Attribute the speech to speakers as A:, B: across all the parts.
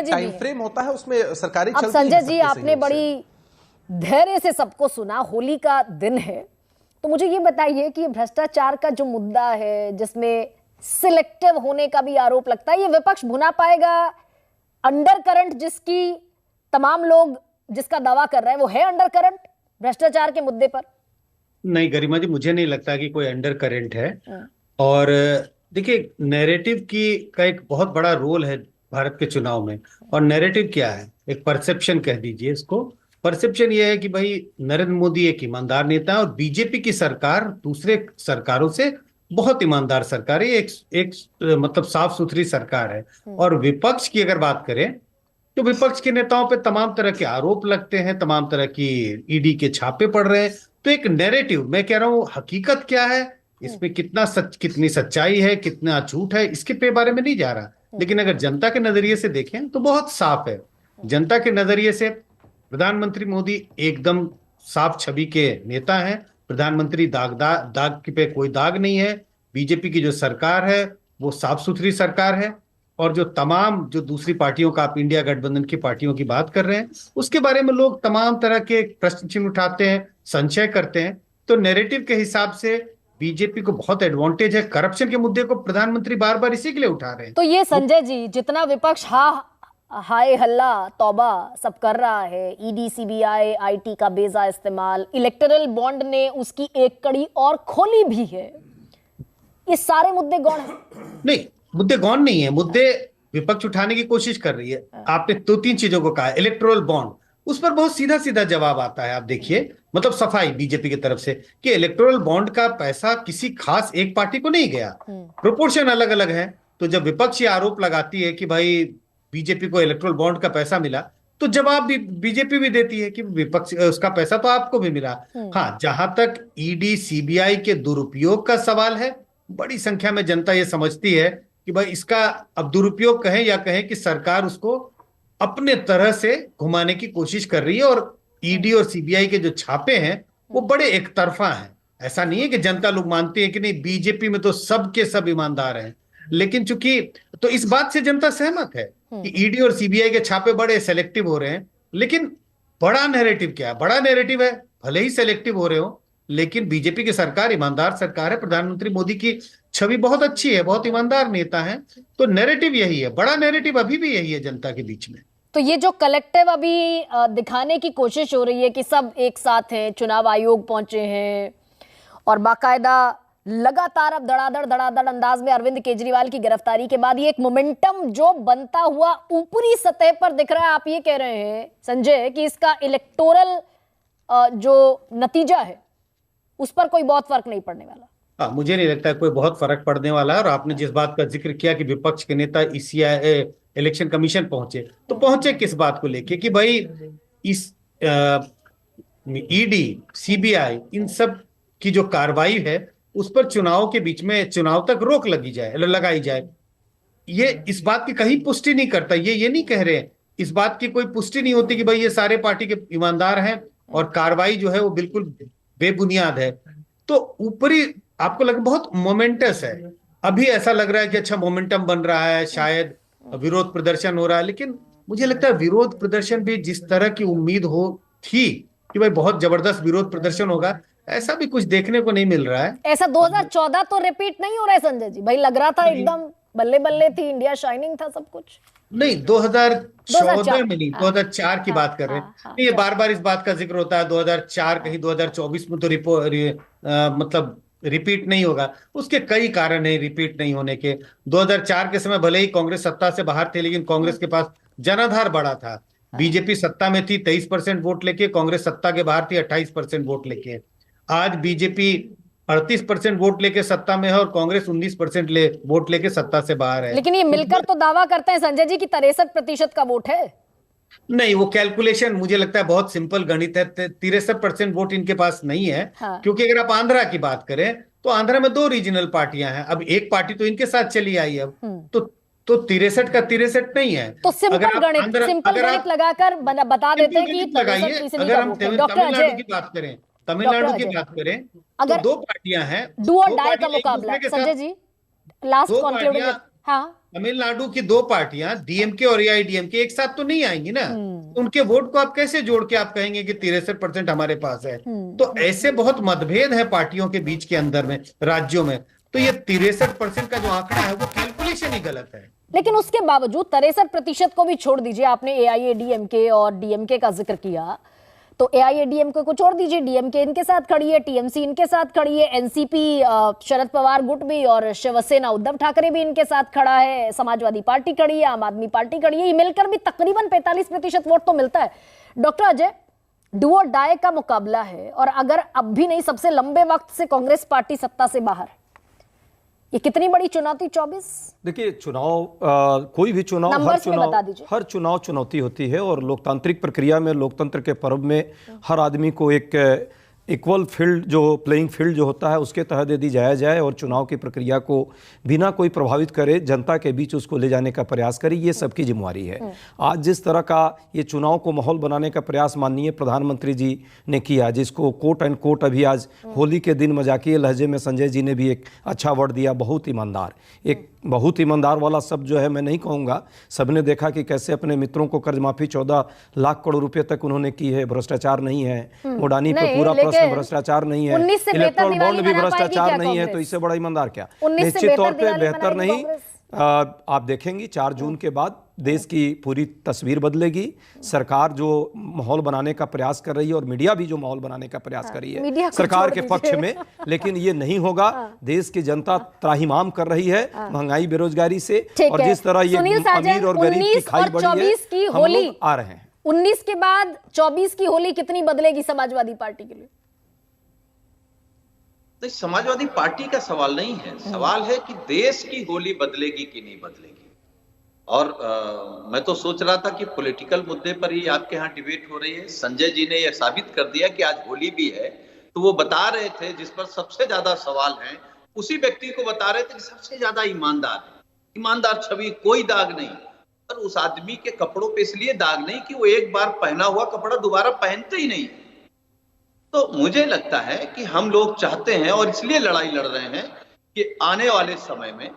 A: जी
B: time frame होता है, उसमें सरकारी
A: अब
B: चलती है
A: संजय जी,
B: सबके
A: आपने
B: सहयोग से।
A: बड़ी धैर्य से सबको सुना, होली का दिन है, तो मुझे ये बताइए कि भ्रष्टाचार का जो मुद्दा है, जिसमें सिलेक्टिव होने का भी आरोप लगता है, ये विपक्ष भुना पाएगा? अंडर करंट जिसका दावा कर रहे हैं, वो है अंडर करंट भ्रष्टाचार के मुद्दे पर?
C: नहीं गरिमा जी, मुझे नहीं लगता कि कोई अंडर करंट है।
A: हाँ।
C: और देखिए, नैरेटिव की का एक बहुत बड़ा रोल है भारत के चुनाव में। और नैरेटिव क्या है? एक परसेप्शन कह दीजिए इसको। परसेप्शन ये है कि भाई नरेंद्र मोदी एक ईमानदार नेता है और बीजेपी की सरकार दूसरे सरकारों से बहुत ईमानदार सरकार है। एक मतलब साफ सुथरी सरकार है। और विपक्ष की अगर बात करें तो विपक्ष के नेताओं पे तमाम तरह के आरोप लगते हैं, तमाम तरह की ईडी के छापे पड़ रहे हैं। तो एक नैरेटिव, मैं कह रहा हूं हकीकत क्या है, इसमें कितनी सच्चाई है, कितना झूठ है, इसके पे बारे में नहीं जा रहा। लेकिन अगर जनता के नजरिए से देखें तो बहुत साफ है। जनता के नजरिए से प्रधानमंत्री मोदी एकदम साफ छवि के नेता हैं। प्रधानमंत्री दाग पे कोई दाग नहीं है। बीजेपी की जो सरकार है वो साफ सुथरी सरकार है। और जो दूसरी पार्टियों का, आप इंडिया गठबंधन की पार्टियों की बात कर रहे हैं, उसके बारे में लोग तमाम तरह के प्रश्न चिन्ह उठाते हैं, संशय करते हैं। तो नैरेटिव के हिसाब से बीजेपी को बहुत एडवांटेज है। करप्शन के मुद्दे को प्रधानमंत्री बार बार इसी के लिए उठा रहे हैं।
A: तो ये संजय जी, जितना विपक्ष हाय हल्ला तौबा सब कर रहा है, ईडी सीबीआई आईटी का बेजा इस्तेमाल, इलेक्टोरल बॉन्ड ने उसकी एक कड़ी और खोली भी है, ये सारे मुद्दे गौण है?
C: नहीं, मुद्दे गौण नहीं है। मुद्दे विपक्ष उठाने की कोशिश कर रही है। आपने दो तीन चीजों को कहा। इलेक्टोरल बॉन्ड, उस पर बहुत सीधा सीधा जवाब आता है। आप देखिए, मतलब सफाई बीजेपी की तरफ से कि इलेक्टोरल बॉन्ड का पैसा किसी खास एक पार्टी को नहीं गया, प्रोपोर्शन अलग अलग है। तो जब विपक्ष ये आरोप लगाती है कि भाई बीजेपी को इलेक्टोरल बॉन्ड का पैसा मिला, तो जवाब भी बीजेपी भी देती है कि विपक्ष उसका पैसा तो आपको भी मिला। हाँ, जहां तक ईडी सीबीआई के दुरुपयोग का सवाल है, बड़ी संख्या में जनता ये समझती है कि भाई इसका अब दुरुपयोग कहें या कहें कि सरकार उसको अपने तरह से घुमाने की कोशिश कर रही है। और ईडी और सीबीआई के जो छापे हैं वो बड़े एक तरफा हैं। ऐसा नहीं है कि जनता लोग मानती है कि नहीं बीजेपी में तो सबके सब ईमानदार हैं। लेकिन चूंकि तो इस बात से जनता सहमत है कि ईडी और सीबीआई के छापे बड़े सेलेक्टिव हो रहे हैं। लेकिन बड़ा नैरेटिव क्या है? बड़ा नैरेटिव है भले ही सेलेक्टिव हो रहे हो, लेकिन बीजेपी की सरकार ईमानदार सरकार है। प्रधानमंत्री मोदी की छवि बहुत अच्छी है, बहुत ईमानदार नेता है। तो नैरेटिव यही है, बड़ा नैरेटिव अभी भी यही है जनता के बीच में।
A: तो ये जो कलेक्टिव अभी दिखाने की कोशिश हो रही है कि सब एक साथ हैं, चुनाव आयोग पहुंचे हैं और बाकायदा लगातार अब धड़ाधड़ अंदाज में अरविंद केजरीवाल की गिरफ्तारी के बाद ये एक मोमेंटम जो बनता हुआ ऊपरी सतह पर दिख रहा है, आप ये कह रहे हैं संजय कि इसका इलेक्टोरल जो नतीजा है उस पर कोई बहुत फर्क नहीं पड़ने वाला?
C: हाँ, मुझे नहीं लगता है कोई बहुत फर्क पड़ने वाला है। और आपने जिस बात का जिक्र किया कि विपक्ष के नेता इलेक्शन कमीशन पहुंचे, तो पहुंचे किस बात को लेके कि भाई इस ईडी सीबीआई इन सब की जो कार्रवाई है उस पर चुनाव के बीच में, चुनाव तक रोक लगाई जाए। ये इस बात की कहीं पुष्टि नहीं करता। ये नहीं कह रहे, इस बात की कोई पुष्टि नहीं होती कि भाई ये सारे पार्टी के ईमानदार हैं और कार्रवाई जो है वो बिल्कुल बेबुनियाद है। तो ऊपरी आपको लग बहुत मोमेंटस है। अभी ऐसा लग रहा है कि अच्छा मोमेंटम बन रहा है, शायद विरोध प्रदर्शन हो रहा है। लेकिन मुझे लगता है विरोध प्रदर्शन भी जिस तरह की उम्मीद हो थी कि भाई बहुत जबरदस्त विरोध प्रदर्शन होगा, ऐसा भी कुछ देखने को नहीं मिल रहा है।
A: ऐसा 2014 तो रिपीट नहीं हो रहा है संजय जी? भाई लग रहा था एकदम बल्ले बल्ले थी, इंडिया शाइनिंग था, सब कुछ।
C: नहीं, 2014 में नहीं, 2004 की बात कर रहे हैं। ये बार बार इस बात का जिक्र होता है 2004, कहीं 2024 में तो मतलब रिपीट नहीं होगा। उसके कई कारण है रिपीट नहीं होने के। 2004 के समय भले ही कांग्रेस सत्ता से बाहर थे, लेकिन कांग्रेस के पास जनाधार बड़ा था। बीजेपी सत्ता में थी 23% वोट लेके, कांग्रेस सत्ता के बाहर थी 28% वोट लेके। आज बीजेपी 38% वोट लेके सत्ता में है और कांग्रेस 19% वोट लेके सत्ता से बाहर है।
A: लेकिन ये मिलकर तो दावा करते हैं संजय जी की 63% का वोट है।
C: नहीं, वो कैलकुलेशन मुझे लगता है बहुत सिंपल गणित है। 63% वोट इनके पास नहीं है।
A: हाँ।
C: क्योंकि अगर आप आंध्रा की बात करें तो आंध्रा में 2 रीजनल पार्टियां हैं। अब एक पार्टी तो इनके साथ चली आई है। तो 63 का 63 नहीं है।
A: तो सिंपल गणित लगाकर बता देते हैं कि
C: लगाइए। अगर हम तमिलनाडु की बात करें, तो
A: अगर
C: 2 पार्टियां हैं,
A: डू और डाई का मुकाबला संजय जी, लास्ट कंक्लूडिंग। हाँ,
C: तमिलनाडु की दो पार्टियां डीएमके और एआईडीएमके एक साथ तो नहीं आएंगी ना, तो उनके वोट को आप कैसे जोड़ के आप कहेंगे कि 63% हमारे पास है। तो ऐसे बहुत मतभेद है पार्टियों के बीच के अंदर में, राज्यों में। तो ये 63% का जो आंकड़ा है वो कैलकुलेशन ही गलत है।
A: लेकिन उसके बावजूद 63% को भी छोड़ दीजिए, आपने एआईएडीएमके और डीएमके का जिक्र किया, तो एआईएडीएमके को छोड़ दीजिए, डीएमके इनके साथ खड़ी है, टीएमसी इनके साथ खड़ी है, एनसीपी शरद पवार गुट भी और शिवसेना उद्धव ठाकरे भी इनके साथ खड़ा है, समाजवादी पार्टी खड़ी है, आम आदमी पार्टी खड़ी है, ये मिलकर भी तकरीबन 45% वोट तो मिलता है। डॉक्टर अजय, डू और डाई का मुकाबला है, और अगर अब भी नहीं सबसे लंबे वक्त से कांग्रेस पार्टी सत्ता से बाहर, ये कितनी बड़ी चुनौती 24?
D: देखिए, चुनाव कोई भी चुनाव, हर चुनाव चुनौती होती है, और लोकतांत्रिक प्रक्रिया में, लोकतंत्र के पर्व में हर आदमी को एक इक्वल फील्ड, जो प्लेइंग फील्ड जो होता है उसके तहत यदि जाया जाए और चुनाव की प्रक्रिया को बिना कोई प्रभावित करे जनता के बीच उसको ले जाने का प्रयास करे, ये सबकी जिम्मेवारी है। आज जिस तरह का ये चुनाव को माहौल बनाने का प्रयास माननीय प्रधानमंत्री जी ने किया, जिसको कोट एंड कोट अभी आज होली के दिन मजाकिया लहजे में संजय जी ने भी एक अच्छा वर्ड दिया, बहुत ईमानदार। एक बहुत ईमानदार वाला शब्द जो है मैं नहीं कहूँगा, सबने देखा कि कैसे अपने मित्रों को कर्ज माफी 14 लाख करोड़ रुपए तक उन्होंने की है। भ्रष्टाचार नहीं है, उड़ानी पे पूरा प्रश्न भ्रष्टाचार नहीं है, इलेक्ट्रल बॉन्ड भी भ्रष्टाचार नहीं है, तो इससे बड़ा ईमानदार क्या? निश्चित तौर पे बेहतर नहीं। आप देखेंगी 4 जून के बाद देश की पूरी तस्वीर बदलेगी। सरकार जो माहौल बनाने का प्रयास कर रही है और मीडिया भी जो माहौल बनाने का प्रयास कर रही है सरकार के पक्ष में, लेकिन ये नहीं होगा। देश की जनता त्राहिमाम कर रही है महंगाई बेरोजगारी से, और जिस तरह ये अमीर और गरीब की खाई बढ़ी है, हम लोग आ रहे हैं।
A: 19 के बाद 24 की होली कितनी बदलेगी समाजवादी पार्टी के लिए?
E: तो समाजवादी पार्टी का सवाल नहीं है, सवाल है कि देश की होली बदलेगी कि नहीं बदलेगी। और मैं तो सोच रहा था कि पॉलिटिकल मुद्दे पर ही आपके यहाँ डिबेट हो रही है। संजय जी ने यह साबित कर दिया कि आज होली भी है, तो वो बता रहे थे जिस पर सबसे ज्यादा सवाल है, उसी व्यक्ति को बता रहे थे कि सबसे ज्यादा ईमानदार है। ईमानदार छवि, कोई दाग नहीं। पर उस आदमी के कपड़ों पे इसलिए दाग नहीं कि वो एक बार पहना हुआ कपड़ा दोबारा पहनते ही नहीं। तो मुझे लगता है कि हम लोग चाहते हैं और इसलिए लड़ाई लड़ रहे हैं कि आने वाले समय में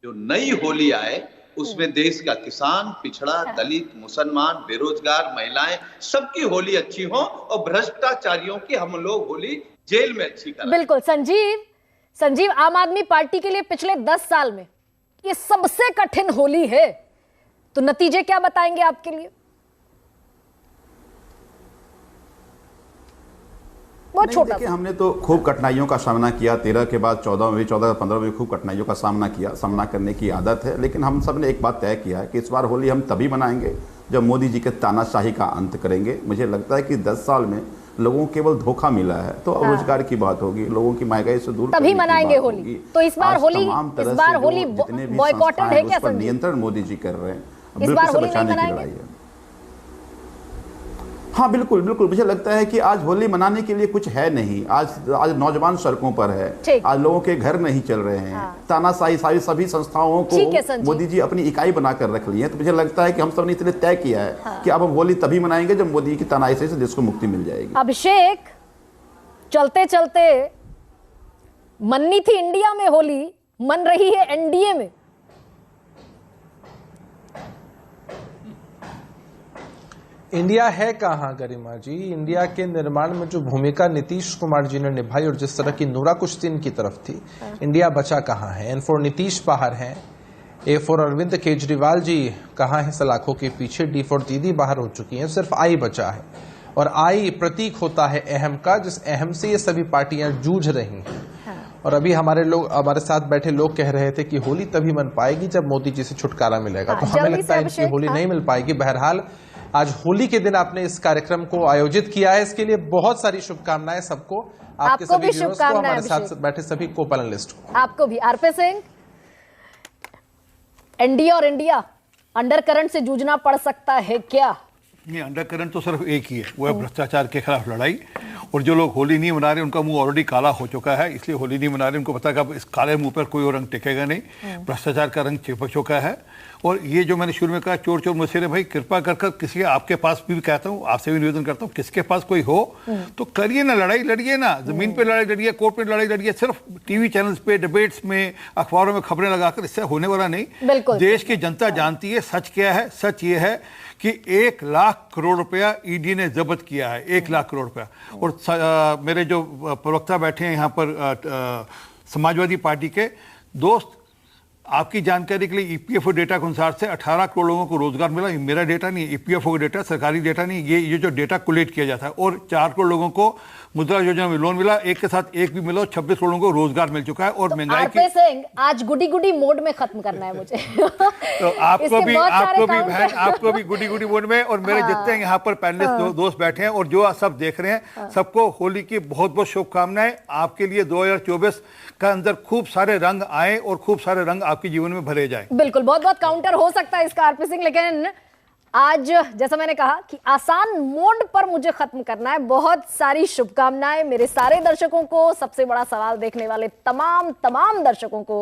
E: जो नई होली आए उसमें देश का किसान, पिछड़ा, दलित, मुसलमान, बेरोजगार, महिलाएं, सबकी होली अच्छी हो, और भ्रष्टाचारियों की हम लोग होली जेल में अच्छी करें।
A: बिल्कुल। संजीव, आम आदमी पार्टी के लिए पिछले 10 साल में ये सबसे कठिन होली है, तो नतीजे क्या बताएंगे आपके लिए?
F: देखिए, हमने तो खूब कठिनाइयों का सामना किया। 13 के बाद 14 में भी, 14-15 में भी खूब कठिनाइयों का सामना किया। सामना करने की आदत है, लेकिन हम सब ने एक बात तय किया है कि इस बार होली हम तभी मनाएंगे जब मोदी जी के तानाशाही का अंत करेंगे। मुझे लगता है कि 10 साल में लोगों को केवल धोखा मिला है, तो रोजगार की बात होगी, लोगों की महंगाई से दूर
A: तभी मनाएंगे होली। तो इस बार होली बॉयकॉटेड है क्या?
F: नियंत्रण मोदी जी कर रहे हैं,
A: इस बार
F: बिल्कुल बचाने की लड़ाई है। हाँ, बिल्कुल बिल्कुल। मुझे लगता है कि आज होली मनाने के लिए कुछ है नहीं। आज नौजवान सड़कों पर है, आज लोगों के घर नहीं चल रहे हैं। तानाशाही सारी सभी संस्थाओं को मोदी जी अपनी इकाई बनाकर रख ली है। तो मुझे लगता है कि हम सब ने इसलिए तय किया है कि अब हम होली तभी मनाएंगे जब मोदी की तानाशाही से देश को मुक्ति मिल जाएगी।
A: अभिषेक, चलते चलते मननी थी इंडिया में होली, मन रही है एनडीए में।
B: इंडिया है कहां गरिमा जी? इंडिया के निर्माण में जो भूमिका नीतीश कुमार जी ने निभाई और जिस तरह की नूरा कुश्ती इनकी तरफ थी, इंडिया बचा कहां है? एन फॉर नीतीश बाहर हैं, ए फॉर अरविंद केजरीवाल जी कहां है सलाखों के पीछे, डी फॉर दीदी बाहर हो चुकी हैं, सिर्फ आई बचा है। और आई प्रतीक होता है अहम का, जिस अहम से ये सभी पार्टियां जूझ रही हैं। और अभी हमारे साथ बैठे लोग कह रहे थे कि होली तभी मन पाएगी जब मोदी जी से छुटकारा मिलेगा। तो हमें लगता है इनकी होली नहीं मिल पाएगी। बहरहाल आज होली के दिन आपने इस कार्यक्रम को आयोजित किया है, इसके लिए बहुत सारी शुभकामनाएं सबको, आपके सभी व्यूअर्स को, हमारे साथ बैठे सभी को पैनलिस्ट को।
A: आपको भी। आरपी सिंह, एनडीए और इंडिया अंडरकरंट से जूझना पड़ सकता है क्या?
G: नहीं, अंडरकरंट तो सिर्फ एक ही है, वो है भ्रष्टाचार के खिलाफ लड़ाई। और जो लोग होली नहीं मना रहे उनका मुंह ऑलरेडी काला हो चुका है, इसलिए होली नहीं मना रहे। उनको पता है कि अब इस काले मुंह पर कोई और रंग टिकेगा नहीं, भ्रष्टाचार का रंग चिपक चुका है। और ये जो मैंने शुरू में कहा चोर चोर मसेरे, भाई कृपा कर किसी आपके पास भी कहता हूँ, आपसे भी निवेदन करता हूँ, किसके पास कोई हो तो करिए ना, लड़ाई लड़िए ना, जमीन पे लड़ाई लड़िए, कोर्ट में लड़ाई लड़िए, सिर्फ टीवी चैनल्स पे डिबेट्स में अखबारों में खबरें लगाकर इससे होने वाला नहीं। देश की जनता जानती है सच क्या है। सच ये है कि 1 लाख करोड़ रुपया ईडी ने जब्त किया है, 1 लाख करोड़ रुपया। और मेरे जो प्रवक्ता बैठे हैं यहाँ पर समाजवादी पार्टी के दोस्त, आपकी जानकारी के लिए ईपीएफओ डेटा के अनुसार से 18 करोड़ लोगों को रोजगार मिला। ये मेरा डेटा नहीं है, ईपीएफओ का डेटा, सरकारी डेटा नहीं, ये जो डेटा कोलेक्ट किया जाता है। और 4 करोड़ लोगों को मुद्रा योजना में लोन मिला, एक के साथ एक भी मिला, 26 करोड़ लोगों को रोजगार मिल चुका है। और
A: तो
G: महंगाई की
A: आज गुडी गुडी मोड में खत्म करना है मुझे।
G: तो आपको भी गुडी गुडी मोड में, और मेरे जितने यहाँ पर पैनलिस्ट दोस्त बैठे हैं और जो सब देख रहे हैं, सबको होली की बहुत बहुत शुभकामनाएं। आपके लिए 2024 का अंदर खूब सारे रंग आए और खूब सारे रंग आपके जीवन में भरे जाए।
A: बिल्कुल, बहुत बहुत काउंटर हो सकता है इसका आरपी सिंह, लेकिन आज जैसा मैंने कहा कि आसान मोड पर मुझे खत्म करना है। बहुत सारी शुभकामनाएं मेरे सारे दर्शकों को, सबसे बड़ा सवाल देखने वाले तमाम दर्शकों को।